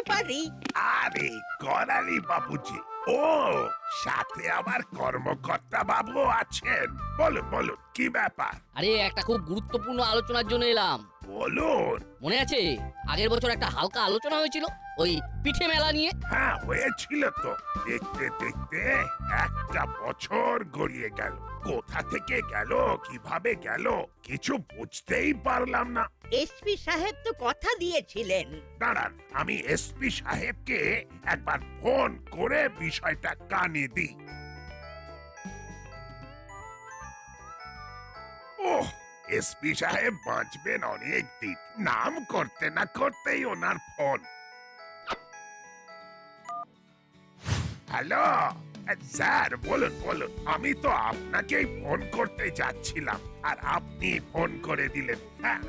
পারি। আরে করালি বাবুজি, ও সাথে আমার কর্মকর্তা বাবু আছেন। বলুন বলুন, কি ব্যাপার আরে একটা খুব গুরুত্বপূর্ণ আলোচনার জন্য এলাম। বলুন। মনে আছে আগের বছর একটা হালকা আলোচনা হয়েছিল ওই পিঠে মেলা নিয়ে? হ্যাঁ, হয়েছিল তো। দেখতে দেখতে একটা বছর গড়িয়ে গেল। কোথা থেকে গেল, কিভাবে গেল, কিছু বুঝতেই পারলাম না। এসপি সাহেব তো কথা দিয়েছিলেন। দাঁড়ান, আমি এসপি সাহেবকে একবার ফোন করে বিষয়টা কানে দিই। ওহ, এসপি সাহেব বাঁচবেন অনেক দিন। নাম করতে না করতেই ওনার ফোন। হ্যালো স্যার, বলুন বলুন। আমি তো আপনাকেই ফোন করতে যাচ্ছিলাম, আর আপনি ফোন করে দিলেন। হ্যাঁ,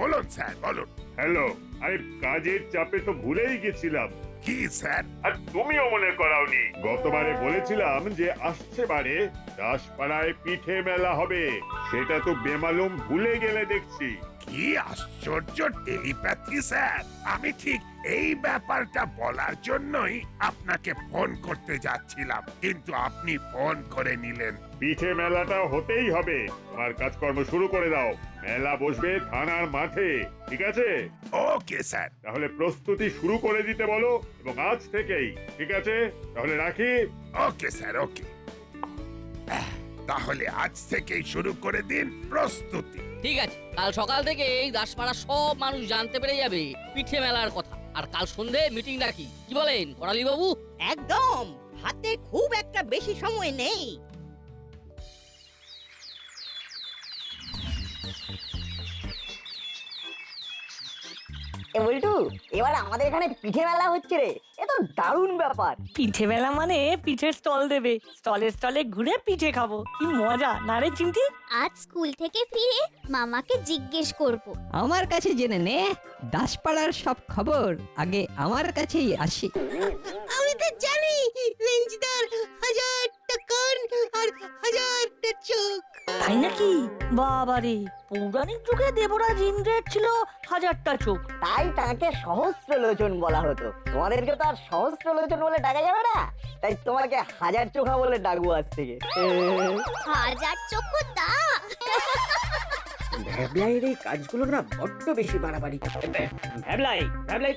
বলুন স্যার, বলুন। হ্যালো, আরে কাজের চাপে তো ভুলেই গেছিলাম। কি স্যার? আর তুমিও মনে করাওনি। গতবারে বলেছিলাম যে আসছে বারে দাসপাড়ায় পিঠে মেলা হবে, সেটা তো বেমালুম ভুলে গেলে দেখছি। কি আশ্চর্য টেলিপ্যাথি স্যার! আমি ঠিক এই ব্যাপারটা বলার জন্যই আপনাকে ফোন করতে যাচ্ছিলাম, কিন্তু আপনি ফোন করে নিলেন। পিঠে মেলাটা হতেই হবে, তোমার কাজকর্ম শুরু করে দাও। মেলা বসবে থানার মাঠে, ঠিক আছে? Okay sir. তাহলে প্রস্তুতি শুরু করে দিতে বলো, এবং আজ থেকেই। ঠিক আছে, তাহলে রাখি। ওকে স্যার, ওকে। তাহলে আজ থেকেই শুরু করে দিন প্রস্তুতি। ঠিক আছে, কাল সকাল থেকে এই দাসপাড়া সব মানুষ জানতে পেরে যাবে পিঠে মেলার কথা। আর কাল সন্ধে মিটিং রাখি, কি বলেন করালি বাবু? একদম, হাতে খুব একটা বেশি সময় নেই। এ বল্টু, এবার আমাদের এখানে পিঠে মেলা হচ্ছে রে। এ তো দারুণ ব্যাপার। পিঠে মেলা মানে পিঠের স্টল দেবে, স্টলে স্টলে ঘুরে পিঠে খাবো। কি মজা না রে চিমটি? আজ স্কুল থেকে ফিরে মামাকে জিজ্ঞেস করব। আমার কাছে জেনে নে, দাসপাড়ার সব খবর আগে আমার কাছেই আসে। আমি তো জানি রেঞ্জদার 1000টা কান আর 1000টা চোখ। তাই নাকি? বাবারে, পৌরাণিক যুগে দেবরাজ ইন্দ্রের ছিল 1000টা চোখ। তাই তাকে সহস্র লোচন বলা হতো। তোমাদেরকে তো আর সহস্র লোচন বলে ডাকা যাবে না, তাই তোমাকে 1000 চোখা বলে ডাকবো আজ থেকে। 1000 চক্ষু দা। ভ্যাবলাইয়ের এই কাজগুলো না বড্ড বেশি বাড়াবাড়ি। ভ্যাবলাই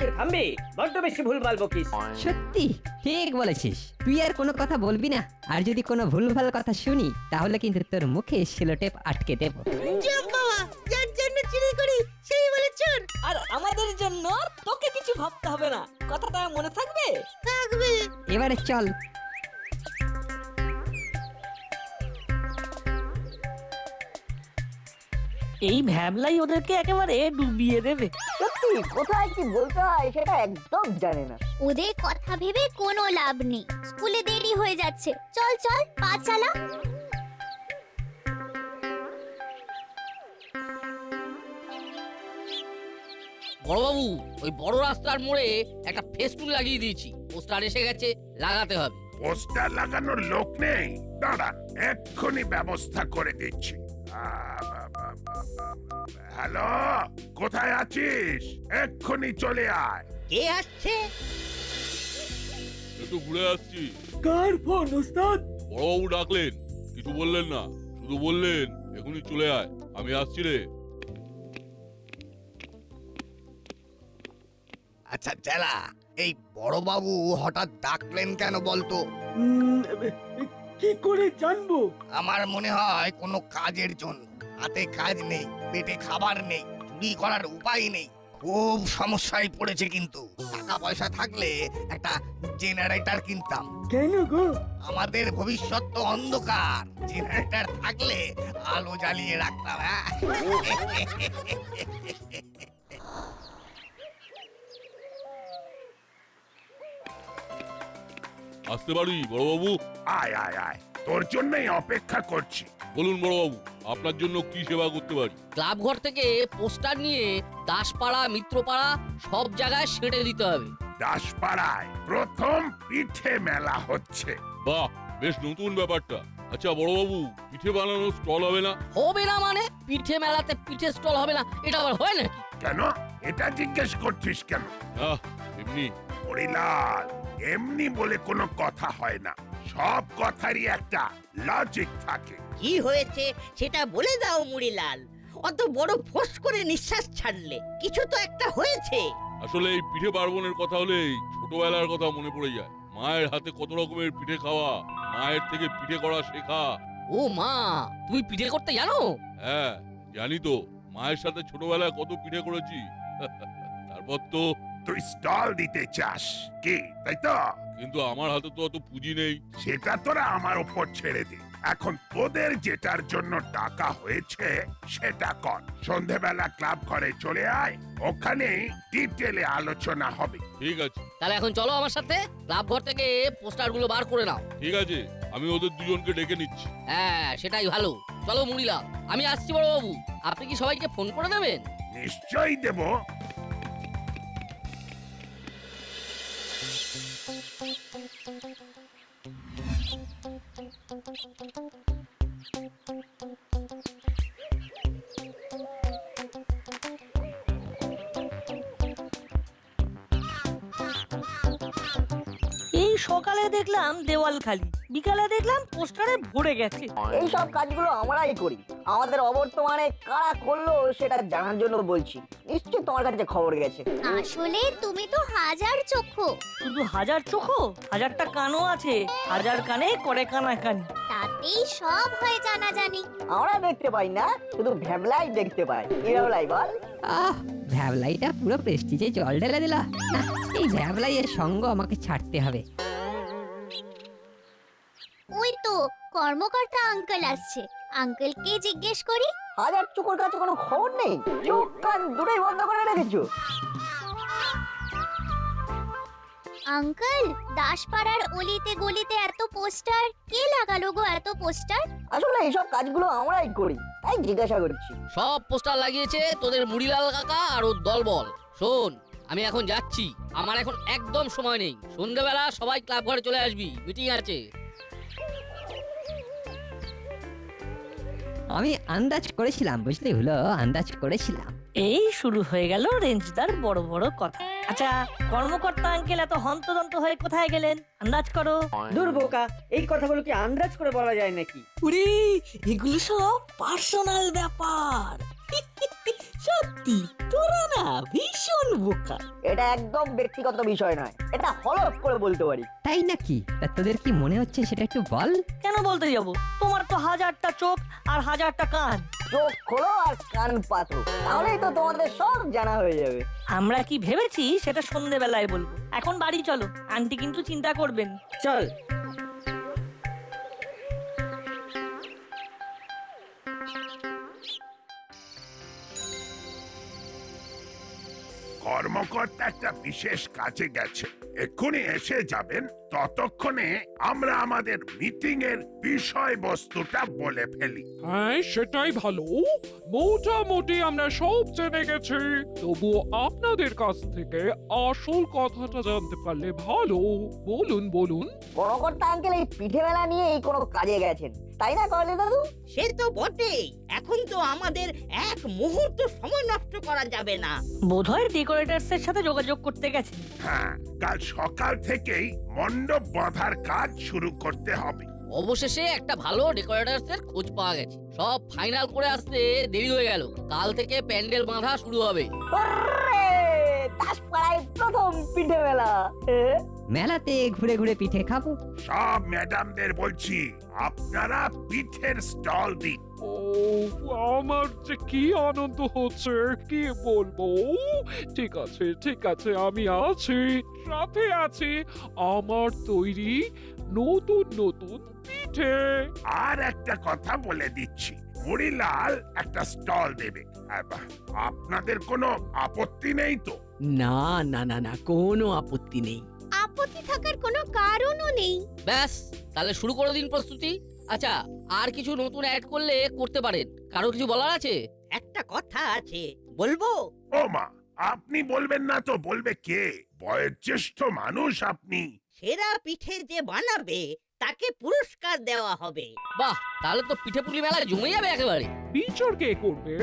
তুই থামবি, বড্ড বেশি ভুলভাল বকিস। সত্যি ঠিক বলেছিস। তুই আর কোনো কথা বলবি না, আর যদি কোনো ভুলভাল কথা শুনি তাহলে কিন্তু তোর মুখে সেলোটেপ আটকে দেব। বাবা, যার জন্য চুরি করি সেই বলে চোর। আর আমাদের জন্য তোকে কিছু ভাবতে হবে না, কথাটা মনে থাকবে? থাকবে। এবারে চল। এই ভ্যাবলাই ওদেরকে একেবারে ডুবিয়ে দেবে। সত্যি কোথায় কি বলতে হয় সেটা একদম জানে না। ওদের কথা ভেবে কোনো লাভ নেই, স্কুলে দেরি হয়ে যাচ্ছে। চল চল, পা চালা। বড়বাবু, ওই বড় রাস্তার মোড়ে একটা ফেস্টুন লাগিয়ে দিয়েছি, পোস্টার এসে গেছে, লাগাতে হবে। পোস্টার লাগানোর লোক নেই, দাঁড়ান এক্ষুনি ব্যবস্থা করে দিচ্ছি। হ্যালো, কোথায় আছিস? এক্ষুনি চলে আয়। কে আসছে? একটু ঘুরে আসছি। কার ফোন ওস্তাদ? বড়বাবু ডাকলেন, কিছু বললেন না, শুধু বললেন এখনই চলে আয়, আমি আসছি রে। আচ্ছা চেলা, এই বড়বাবু হঠাৎ ডাকলেন কেন বলতো? কি করে জানবো? আমার মনে হয় কোনো কাজের জন্য। হাতে কাজ নেই, পেটে খাবার নেই, চুরি করার উপায় নেই, খুব সমস্যায় পড়েছে। কিন্তু টাকা পয়সা থাকলে একটা জেনারেটর কিনতাম। কেন গো? আমাদের ভবিষ্যৎ তো অন্ধকার, জেনারেটর থাকলে আলো জ্বালিয়ে রাখতাম। আসতে পারি বড়বাবু? আয় আয় আয়, তোর জন্যই অপেক্ষা করছি। বলুন বড়বাবু, আপনার জন্য কি সেবা করতে পারি? ক্লাব ঘর থেকে পোস্টার নিয়ে দাসপাড়া, মিত্রপাড়া সব জায়গায় ছেড়ে দিতে হবে। দাসপাড়ায় প্রথম পিঠে মেলা হচ্ছে। বাহ, বেশ নতুন ব্যাপারটা। আচ্ছা বড়বাবু, পিঠে বানানোর স্টল হবে না? হবে না মানে? পিঠে মেলাতে পিঠে স্টল হবে না, এটা আবার হয় নাকি? কেন, এটা জিজ্ঞেস করছিস কেন? আহ এমনি। হরিলাল, এমনি বলে কোনো কথা হয় না, সব কথারই একটা লজিক থাকে। কি হয়েছে সেটা বলে দাও মুড়িলাল। অত বড় ফোঁস করে নিঃশ্বাস ছাড়লে, কিছু তো একটা হয়েছে। আসলে এই পিঠে পার্বণের কথা হলেই ছোটবেলার কথা মনে পড়ে যায়। মায়ের হাতে কত রকমের পিঠে খাওয়া, মায়ের থেকে পিঠে করা শেখা। ও মা, তুমি পিঠে করতে জানো? হ্যাঁ জানি তো, মায়ের সাথে ছোটবেলায় কত পিঠে করেছি। তারপর তো। তুই স্টল দিতে চাস কি, তাই তো? কিন্তু আমার হাতে তো অত পুঁজি নেই। সেটা তোরা আমার উপর ছেড়ে দে। এখন তোদের যেটার জন্য টাকা হয়েছে সেটা কর। সন্ধেবেলা ক্লাব ঘরে চলে আয়, ওখানে ডিটেলে আলোচনা হবে। ঠিক আছে। তাহলে এখন চলো আমার সাথে, ক্লাব ঘর থেকে পোস্টারগুলো বার করে নাও। ঠিক আছে, আমি ওদের দুজনকে ডেকে নিচ্ছি। হ্যাঁ সেটাই ভালো। চলো মুড়িলাল, আমি আসছি বড়বাবু। আপনি কি সবাইকে ফোন করে দেবেন? নিশ্চয়ই দেব। এই সকালে দেখলাম দেওয়াল খালি, বিকালে দেখলাম পোস্টারে ভরে গেছে। এই সব কাজগুলো আমরাই করি। আমাদের অবর্তমানে কারা করলো সেটা জানার জন্য বলছি। নিশ্চয়ই তোমার কাছে খবর গেছে। আসলে তুমি তো হাজার চক্ষু। শুধু হাজার চোখো, হাজারটা কানও আছে। হাজার কানে করে কানাকানি। তাতেই সব হয় জানাজানি। আমরা দেখতে পাই না, শুধু ভ্যাবলাই দেখতে পাই। কি ভ্যাবলাই বল? আহ ভ্যাবলাইটা পুরো প্রেস্টিজে জল ঢেলে দিল। না, এই ভ্যাবলাইয়ের সঙ্গ আমাকে ছাড়তে হবে। ওই তো কর্মকর্তা আঙ্কেল আসছে। আঙ্কেলকে জিজ্ঞেস করি। হাজার চোখের কাছে কোনো খবর নেই? চোখ কান দুটোই বন্ধ করে রেখেছো? আঙ্কেল, দাসপাড়ার অলিতে গলিতে এত পোস্টার কে লাগালো গো? এত পোস্টার? আসলে এইসব কাজগুলো আমরাই করি, তাই জিজ্ঞাসা করছি। সব পোস্টার লাগিয়েছে তোদের মুড়িলাল কাকা আর ওর দলবল। শোন, আমি এখন যাচ্ছি, আমার এখন একদম সময় নেই। সন্ধ্যেবেলা সবাই ক্লাব ঘরে চলে আসবি, মিটিং আছে। আমি আন্দাজ করেছিলাম, বুঝলি হলো, আন্দাজ করেছিলাম। এই শুরু হয়ে গেল রেঞ্জদার বড় বড় কথা। আচ্ছা, কর্মকর্তা আঙ্কেল এত হন্তদন্ত হয়ে কোথায় গেলেন? আন্দাজ করো। দূর বোকা, এই কথাগুলো কি আন্দাজ করে বলা যায় নাকি? উরি, এগুলো সব পার্সোনাল ব্যাপার। সত্যি তোরা না ভীষণ বোকা। এটা একদম ব্যক্তিগত বিষয় নয়, এটা হলফ করে বলতে পারি। তাই নাকি? তা তোদের কি মনে হচ্ছে সেটা একটু বল। কেন বলতে যাব? তোমার তো হাজারটা চোখ আর হাজারটা কান। চোখ খোলো আর কান পাতো, তাহলেই তো তোমাদের সব জানা হয়ে যাবে। আমরা কি ভেবেছি সেটা সন্ধেবেলায় বলবো। এখন বাড়ি চলো, আন্টি কিন্তু চিন্তা করবেন। চল। কর্মকর্তা একটা বিশেষ কাজে গেছে, এক্ষুনি এসে যাবেন। ততক্ষণে আমরা আমাদের মিটিং এর বিষয়বস্তুটা বলে ফেলি। হ্যাঁ সেটাই ভালো। মোটামুটি আমরা সব জেনে গেছি, তবুও আপনাদের কাছ থেকে আসল কথাটা জানতে পারলে ভালো। বলুন বলুন। কর্মকর্তা আঙ্কেল এই পিঠে মেলা নিয়ে এই কোনো কাজে গেছেন, তাই না করলে দাদু? সে তো বটেই। এখন তো আমাদের এক মুহূর্ত সময় নষ্ট করা যাবে না। বোধহয় ডেকোরেটরস এর সাথে যোগাযোগ করতে গেছেন। হ্যাঁ, কাল সকাল থেকেই মণ্ডপ বাঁধার কাজ শুরু করতে হবে। অবশেষে একটা ভালো ডেকোরেটরসের খোঁজ পাওয়া গেছে। সব ফাইনাল করে আসতে দেরি হয়ে গেল। কাল থেকে প্যান্ডেল বাঁধা শুরু হবে। দাসপাড়ায় প্রথম পিঠে মেলা। মেলাতে ঘুরে ঘুরে পিঠে খাবো। সব ম্যাডামদের বলছি, আপনারা পিঠের স্টল দিন। ও আমার যে কি আনন্দ হচ্ছে কি বলবো। ঠিক আছে ঠিক আছে, আমি আছি, সাথে আছি আমার তৈরি নতুন নতুন পিঠে। আর একটা কথা বলে দিচ্ছি, মুড়িলাল একটা স্টল দেবে। আপনাদের কোনো আপত্তি নেই তো? না না না না, কোনো আপত্তি নেই। আপত্তি থাকার কোনো কারণও নেই। ব্যাস, তাহলে শুরু করে দিন প্রস্তুতি। আচ্ছা, আর কিছু নতুন অ্যাড করলে করতে পারেন। কারো কিছু বলার আছে? একটা কথা আছে, বলবো? ও মা, আপনি বলবেন না তো বলবে কে? বয়োজ্যেষ্ঠ মানুষ আপনি। সেরা পিঠে যে বানাবে তাকে পুরস্কার দেওয়া হবে। বাহ, তাহলে তো পিঠে পুলি মেলা জমে যাবে একেবারে। বিচার কে করবে?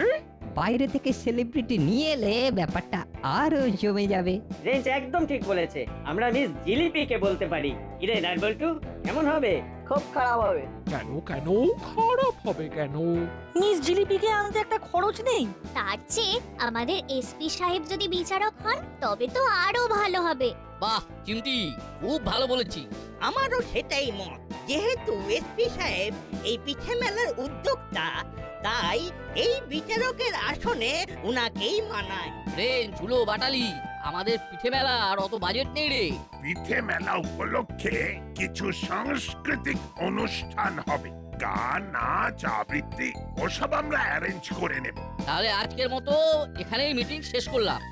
বাইরে থেকে সেলিব্রিটি নিয়ে এলে ব্যাপারটা আরো জমে যাবে। রেঞ্জ একদম ঠিক বলেছে, আমরা মিস জিলিপিকে বলতে পারি। কিরে নাটবল্টু, কেমন হবে? খুব খারাপ হবে। কেন কেন খারাপ হবে কেন? মিস জিলিপিকে আনতে একটা খরচ নেই। তার চেয়ে আমাদের এসপি সাহেব যদি বিচারক হন তবে তো আরো ভালো হবে। বাহ চিমটি, খুব ভালো বলেছি। আমারও সেটাই মত। যেহেতু এসপি সাহেব এই পিঠে মেলার উদ্যোক্তা, তাই এই বিচারকের আসনে উনাকেই মানায়। রেঞ্জ ঝুলো বাটালি, আমাদের পিঠে মেলা আর অত বাজেট নেই রে। পিঠে মেলা উপলক্ষে কিছু সাংস্কৃতিক অনুষ্ঠান হবে, গান, নাচ, আবৃত্তি ওসব আমরা অ্যারেঞ্জ করে নেব। তাহলে আজকের মতো এখানেই মিটিং শেষ করলাম।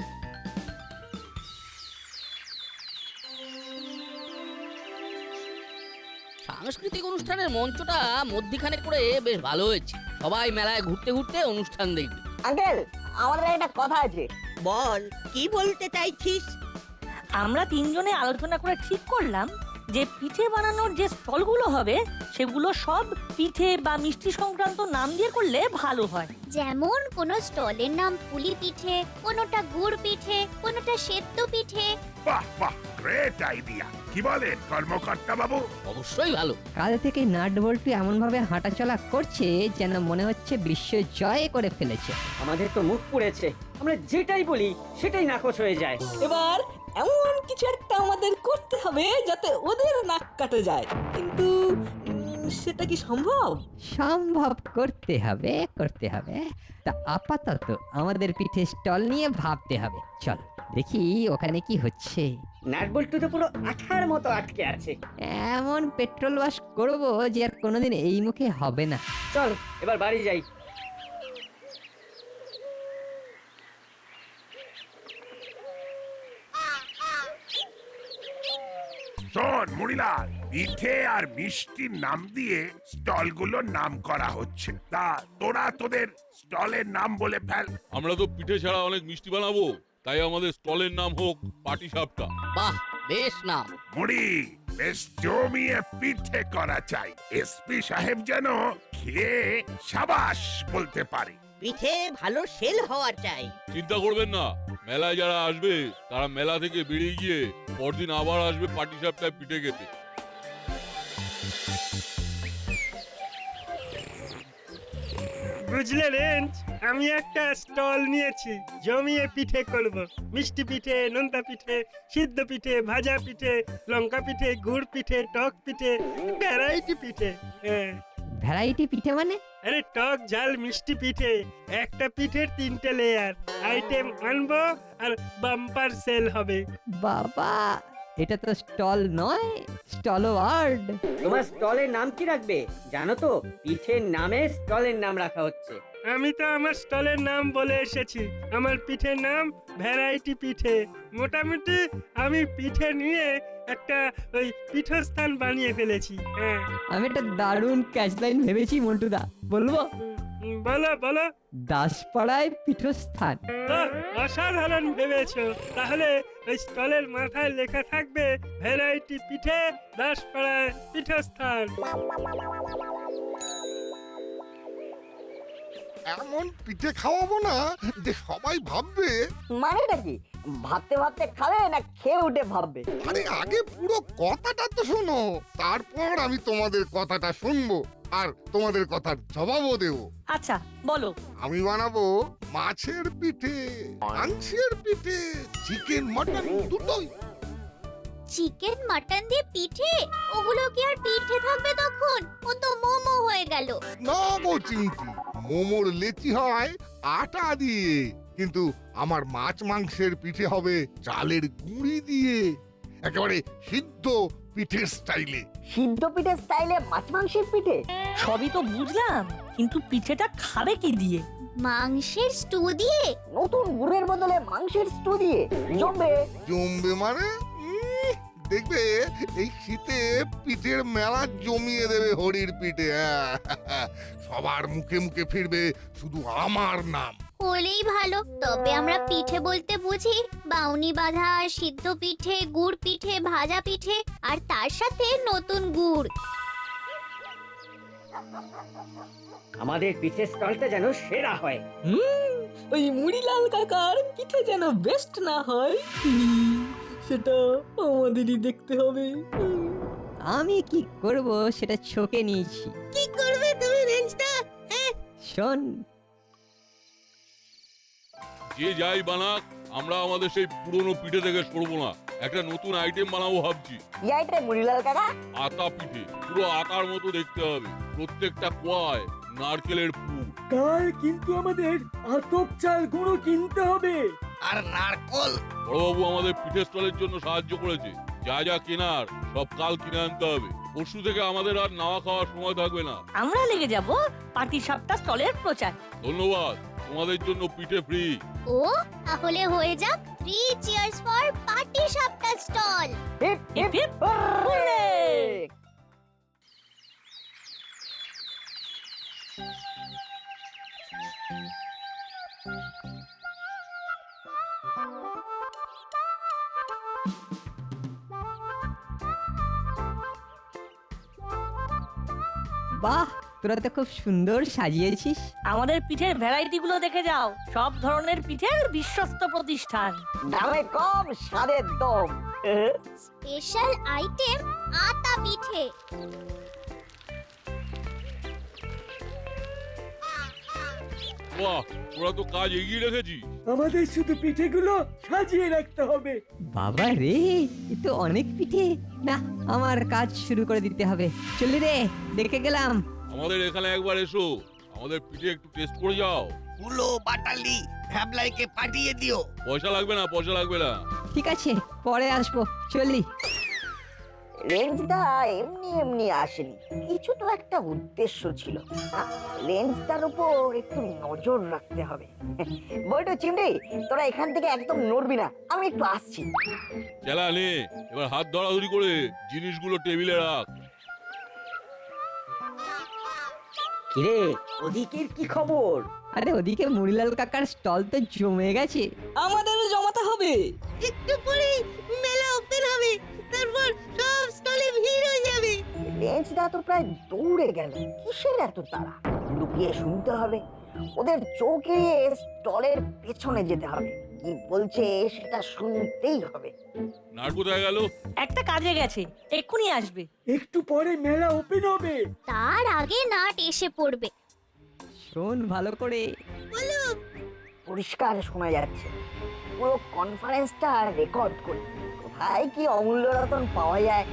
সাংস্কৃতিক অনুষ্ঠানের মঞ্চটা মধ্যিখানে করে বেশ ভালো হয়েছে। সবাই মেলায় ঘুরতে ঘুরতে অনুষ্ঠান দেখবে। আঙ্কেল, আমাদের একটা কথা আছে। বল, কি বলতে চাইছিস? আমরা তিনজনে আলোচনা করে ঠিক করলাম যে পিঠে বানানোর যে স্টলগুলো হবে সেগুলো সব পিঠে বা মিষ্টি সংক্রান্ত নাম দিয়ে করলে ভালো হয়। যেমন কোনো স্টলের নাম পুলি পিঠে, কোনোটা গুড় পিঠে, কোনোটা সেদ্ধ পিঠে। বাহ বাহ, গ্রেট আইডিয়া। কি বলেন কর্মকর্তা বাবু? অবশ্যই ভালো। কাল থেকে নাট বল্টু এমন ভাবে হাঁটাচলা করছে যেন মনে হচ্ছে বিশ্ব জয় করে ফেলেছে। আমাদের তো মুখ পুড়েছে, আমরা যেটাই বলি সেটাই নাকচ হয়ে যায়। এবার এমন কিছু একটা আমাদের করতে হবে যাতে ওদের নাক কাটে যায়, কিন্তু সেটা কি সম্ভব? সম্ভব করতে হবে, করতে হবে। তা আপাতত আমাদের পিঠে স্টল নিয়ে ভাবতে হবে। চল দেখি ওখানে কি হচ্ছে। নাটবল্টু তো পুরো আঠার মতো আটকে আছে। এমন পেট্রোল ওয়াশ করবো যে আর কোনোদিন এই মুখে হবে না। চল এবার বাড়ি যাই। শোন মুড়িলাল, পিঠে আর মিষ্টির নাম দিয়ে স্টলগুলোর নাম করা হচ্ছে। তা তোরা তোদের স্টলের নাম বলে ফেল। আমরা তো পিঠে ছাড়া অনেক মিষ্টি বানাবো, তাই আমাদের স্টলের নাম হোক পাটি সাপটা। বাহ, বেশ নাম। মুড়ি, বেশ জমিয়ে পিঠে করা চাই। এসপি সাহেব যেন খেয়ে সাবাস বলতে পারে। পিঠে ভালো সেল হওয়া চাই। চিন্তা করবেন না, মেলায় যারা আসবে তারা মেলা থেকে বেরিয়ে গিয়ে পরদিন আবার আসবে পাটি সাপটায় পিঠে খেতে। বুঝলে রেঞ্জ, আমি একটা স্টল নিয়েছি, জমিয়ে পিঠে করব। মিষ্টি পিঠে, নোনতা পিঠে, সিদ্ধ পিঠে, ভাজা পিঠে, লঙ্কা পিঠে, গুড় পিঠে, টক পিঠে, ভ্যারাইটি পিঠে। হ্যাঁ। ভ্যারাইটি পিঠে মানে? আরে টক ঝাল মিষ্টি পিঠে, একটা পিঠের 3টে লেয়ার। আইটেম আনবো আর বাম্পার সেল হবে। বাবা, এটা তো স্টল নয়, স্টল ওয়ার্ড। তোমার স্টলের নাম কি রাখবে জানো তো? পিঠের নামে স্টলের নাম রাখা হচ্ছে। আমি তো আমার স্টলের নাম বলে এসেছি। আমার পিঠের নাম ভ্যারাইটি পিঠে। মোটামুটি আমি পিঠে নিয়ে একটা ওই পীঠস্থান বানিয়ে ফেলেছি। হ্যাঁ, আমি একটা দারুণ ক্যাচলাইন ভেবেছি মন্টুদা, বলবো? বলো বলো। দাসপাড়ায় পীঠস্থান। বাহ, অসাধারণ ভেবেছো। তাহলে ওই স্টলের মাথায় লেখা থাকবে ভ্যারাইটি পিঠে, দাসপাড়ায় পীঠস্থান। এমন পিঠে খাওয়াবো না যে সবাই ভাববে। মানেটা কি? ভাবতে ভাবতে খাবে না খেয়ে উঠে ভাববে? আরে আগে পুরো কথাটা তো শোনো, তারপর আমি তোমাদের কথাটা শুনবো আর তোমাদের কথার জবাবও দেবো। আচ্ছা বলো। আমি বানাবো মাছের পিঠে, মাংসের পিঠে, চিকেন মটন দুটোই। চিকেন মাটন দিয়ে পিঠে? ওগুলো কি আর পিঠে থাকবে তখন? ও তো মোমো হয়ে গেল। না গো চিমটি, মোমোর লেচি হয় আটা দিয়ে, কিন্তু আমার মাছ মাংসের পিঠে হবে চালের গুঁড়ি দিয়ে, একেবারে সিদ্ধ পিঠের স্টাইলে। সিদ্ধ পিঠের স্টাইলে মাছ মাংসের পিঠে? সবই তো বুঝলাম, কিন্তু পিঠেটা খাবে কি দিয়ে? মাংসের স্টু দিয়ে? নতুন গুড়ের বদলে মাংসের স্টু দিয়ে জমবে। জমবে মানে দেখবে এই শীতে পিঠের মেলা জমিয়ে দেবে হরির পিঠে। সবার মুখে মুখে ফিরবে শুধু আমার নাম। হলেই ভালো। তবে আমরা পিঠে বলতে বুঝি বাউনি বাঁধা, সিদ্ধ পিঠে, গুড় পিঠে, ভাজা পিঠে আর তার সাথে নতুন গুড়। আমাদের পিঠের স্টলটা যেন সেরা হয়। ওই মুড়িলাল কাকার পিঠে যেন বেস্ট না হয় সেটা আমাদেরই দেখতে হবে। আমি কি করব সেটা চোখে নিয়েছি। কি করবে তুমি রেঞ্জটা? শোন, যে যাই বানাক, আমরা আমাদের সেই পুরনো পিঠে থেকে সরবো না। একটা নতুন আইটেম বানাবো ভাবছি। কি আইটেম মুড়িলাল কাকা? আতা পিঠে, পুরো আতার মতো দেখতে হবে, প্রত্যেকটা কোয়ায় নারকেলের পুর। কাল কিন্তু আমাদের আতপ চাল গুঁড়ো কিনতে হবে। আর নারকল। বড়বাবু আমাদের পিঠে স্টলের জন্য সাহায্য করেছে। যা যা কেনার সব কাল কিনে আনতে হবে। পরশু থেকে আমাদের আর নাওয়া খাওয়ার সময় থাকবে না। আমরা লেগে যাব পাটি সাপটা স্টলের প্রচার। ধন্যবাদ, তোমাদের জন্য পিঠে ফ্রি। ও তাহলে হয়ে যাক 3 cheers for patishapta stall. Hip hip hip hurray! বাহ, তোরা তো খুব সুন্দর সাজিয়েছিস। আমাদের পিঠের ভ্যারাইটি গুলো দেখে যাও। সব ধরনের পিঠের বিশ্বস্ত প্রতিষ্ঠান। দামে কম, স্বাদের দম। স্পেশাল আইটেম আতা পিঠে। বাহ, তোরা তো কাজ এগিয়ে রেখেছিস। আমাদের শুধু পিঠেগুলো সাজিয়ে রাখতে হবে। বাবা রে, এ তো অনেক পিঠে। না, আমার কাজ শুরু করে দিতে হবে। চলি রে, দেখে গেলাম। আমাদের এখানে একবার এসো, আমাদের পিঠে একটু টেস্ট করে যাও। কুলো বাটালি ভ্যাবলাইকে পাঠিয়ে দিও। পয়সা লাগবে না, পয়সা লাগবে না। ঠিক আছে, পরে আসবো। চলি। রেঞ্জদা এমনি এমনি আসেনি, কিছু তো একটা উদ্দেশ্য ছিল। রেঞ্জদার উপর একটু নজর রাখতে হবে। বইটা চিমড়ি, তোরা এখান থেকে একদম নড়বি না, আমি একটু আসছি। চেলা নে, এবার হাত ধরাধরি করে জিনিসগুলো টেবিলে রাখ। কিরে, ওদিকের কি খবর? আরে ওদিকে মুড়িলাল কাকার স্টল তো জমে গেছে। আমাদেরও জমাতে হবে। একটু পরেই মেলা ওপেন হবে, তারপর সব স্টলে ভিড় হয়ে যাবে। রেঞ্জদা তো প্রায় দৌড়ে গেল, কিসের এত তাড়া? লুকিয়ে শুনতে হবে, ওদের চোখ এড়িয়ে স্টলের পেছনে যেতে হবে। কি বলছে সেটা শুনতেই হবে। নাট কোথায় গেল? একটা কাজে গেছে, এক্ষুনি আসবে। একটু পরে মেলা ওপেন হবে। তার আগে নাট এসে পড়বে। শোন ভালো করে। পরিষ্কার শোনা যাচ্ছে। পুরো কনফারেন্সটা রেকর্ড করি। কোথায় কি অমূল্য রতন পাওয়া যায়?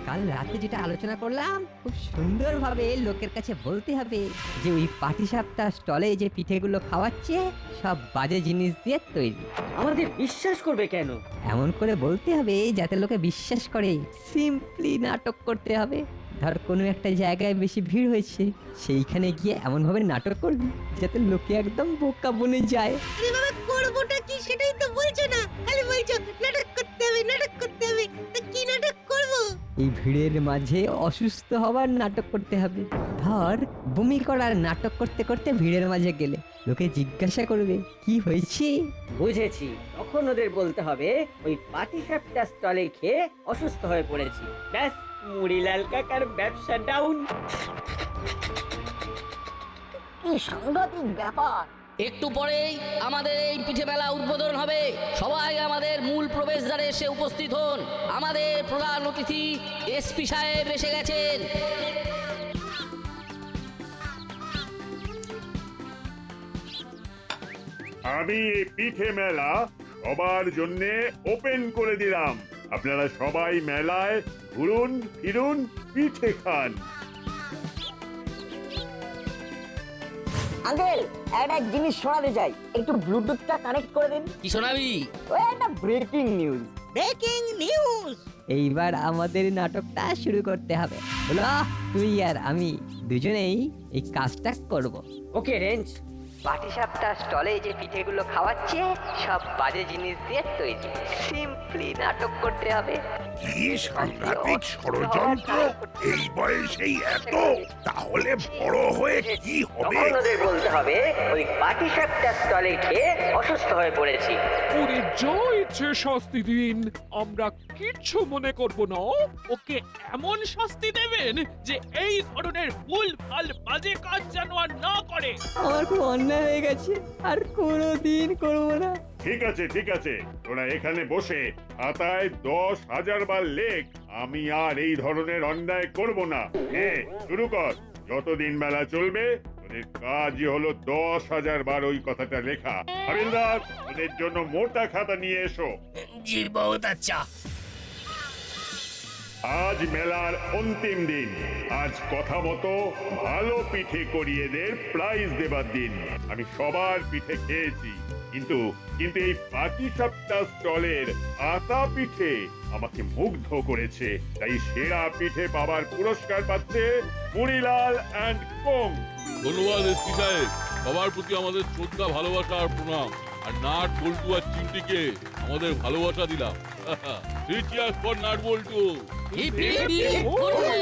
কাল রাতে যেটা আলোচনা করলাম, খুব সুন্দরভাবে লোকের কাছে বলতে হবে যে ওই পাটিসাপটা স্টলে যে পিঠেগুলো খাওয়াচ্ছে সব বাজে জিনিস দিয়ে তৈরি। আমাদের বিশ্বাস করবে কেন? এমন করে বলতে হবে যাতে লোকে বিশ্বাস করে। সিম্পলি নাটক করতে হবে। ধর কোনো একটা জায়গায় বেশি ভিড় হয়েছে, সেইখানে গিয়ে এমন ভাবে নাটক করবি যাতে লোকে একদম বোকা বনে যায়। আরে বাবা, করবোটা কি সেটাই তো বলছো না, খালি বলছো নাটক করতে হবে, নাটক করতে হবে। তা কি নাটক করবো? এই ভিড়ের মাঝে অসুস্থ হবার নাটক করতে হবে। ধর বমি করার নাটক করতে করতে ভিড়ের মাঝে গেলে লোকে জিজ্ঞাসা করবে কি হয়েছে। বুঝেছি, তখন ওদের বলতে হবে ওই পাটি সাপটা স্টলে খেয়ে অসুস্থ হয়ে পড়েছি। ব্যাস, মুড়িলাল কাকার ব্যবসা ডাউন। কি সাংঘাতিক ব্যাপার! একটু পরেই আমাদের এই পিঠে মেলা উদ্বোধন হবে। সবাই আমাদের মূল প্রবেশদ্বারে এসে উপস্থিত হন। আমাদের প্রধান অতিথি এসপি সাহেব এসে গেছেন। আমি এই পিঠে মেলা সবার জন্য ওপেন করে দিলাম। আপনারা সবাই মেলায় ঘুরুন ফিরুন, পিঠে খান। আঙ্কেল, একটা জিনিস শোনাতে চাই, একটু ব্লুটুথটা কানেক্ট করে দিন। কি শোনাবি? ওই একটা ব্রেকিং নিউজ। Breaking news! এইবার আমাদের নাটকটা শুরু করতে হবে। বলো, তুই আর আমি দুজনেই এই কাজটা করব। ওকে রেঞ্জ, পাটিসাপটা স্টলে যে পিঠেগুলো খাওয়াচ্ছে সব বাজে জিনিস দিয়ে তৈরি। সিম্পলি নাটক করতে হবে। কি সাংঘাতিক ষড়যন্ত্র! এই বয়সেই এত! তাহলে বড় হয়ে কি হবে? তখন ওদের বলতে হবে ওই পাটিসাপটা স্টলে খেয়ে অসুস্থ হয়ে পড়েছি। ওরে যা ইচ্ছে শাস্তি দিন, আমরা কিচ্ছু মনে করব না। ওকে এমন শাস্তি দেবেন যে এই ধরনের ভুল ভাল বাজে কাজ যেন আর না করে। আমার খুব অন্যায় হয়ে গেছে, আর কোনোদিন করবো না। ঠিক আছে তোরা এখানে বসে খাতায় 10,000 বার লেখ আমি আর এই ধরনের অন্যায় করব না। শুরু কর। যতদিন মেলা চলবে তোদের কাজই হলো 10,000 বার ওই কথাটা লেখা। হাবিলদার, ওদের জন্য মোটা খাতা নিয়ে এসো। জি বহুত আচ্ছা। আজ মেলার অন্তিম দিন। আজ কথা মতো ভালো পিঠে করিয়েদের প্রাইজ দেবার দিন। আমি সবার পিঠে খেয়েছি, কিন্তু এই পাটিসাপটা স্টলের আতা পিঠে আমাকে মুগ্ধ করেছে। তাই সেরা পিঠে পাবার পুরস্কার পাচ্ছে মুড়িলাল অ্যান্ড কোং। ধন্যবাদ এসপি সাহেব, সবার প্রতি আমাদের শ্রদ্ধা, ভালোবাসা আর প্রণাম। আর নাট বল্টু আর চিমটিকে আমাদের ভালোবাসা দিলাম। Three cheers for নাট বল্টু। Hip hip hip, hurray!